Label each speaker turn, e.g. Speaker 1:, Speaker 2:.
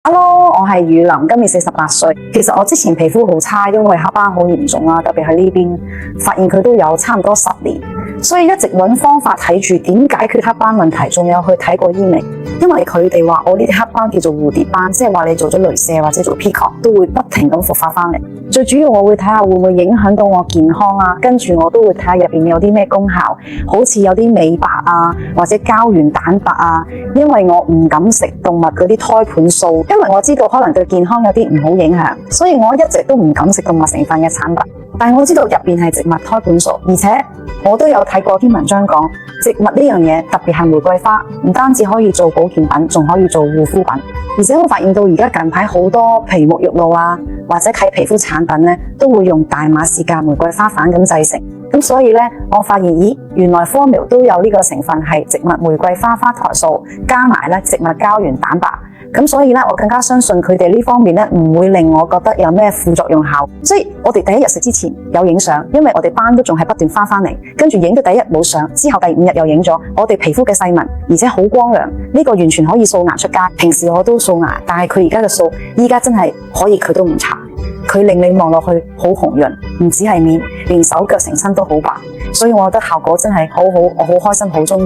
Speaker 1: Hello，我係雨林，今年48歲。其實我之前皮膚好差，因為黑斑好嚴重啦，特別喺呢邊，發現佢都有差唔多10年，所以一直揾方法睇住點解決黑斑問題，仲有去睇過醫美。因為佢哋話我呢啲黑斑叫做蝴蝶斑，即係話你做咗雷射或者做 Peecock 都會不停咁復發翻嚟。最主要我會睇下會唔會影響到我健康啊，跟住我都會睇下入邊有啲咩功效，好似有啲美白啊或者膠原蛋白啊。因為我唔敢食動物嗰啲胎盤素，因為我知道可能對健康有啲唔好影響，所以我一直都唔敢食動物成分嘅產品。但係我知道入邊係植物胎盤素，而且我都有睇過篇文章講植物呢樣嘢，特別係玫瑰花，唔單止可以做保健品，仲可以做護膚品。而且我發現到而家近排好多皮沐浴露啊，或者係皮膚產品咧，都會用大馬士革玫瑰花瓣咁製成。咁所以咧，我發現原來 Formula 都有呢個成分係植物玫瑰花花台素，加埋咧植物膠原蛋白。咁所以咧，我更加相信佢哋呢方面咧，唔會令我覺得有咩副作用效。所以我哋第一日食之前有影相，因為我哋斑都仲係不斷翻嚟，跟住影到第一日冇相，之後第5日又影咗我哋皮膚嘅細紋，而且好光亮，呢個完全可以掃牙出街。平時我都掃牙，但係佢而家嘅掃，依家真係可以佢都唔搽，佢令你望落去好紅潤，唔止係面，連手腳成身都好白，所以我覺得效果真係好好，我好開心，好中意。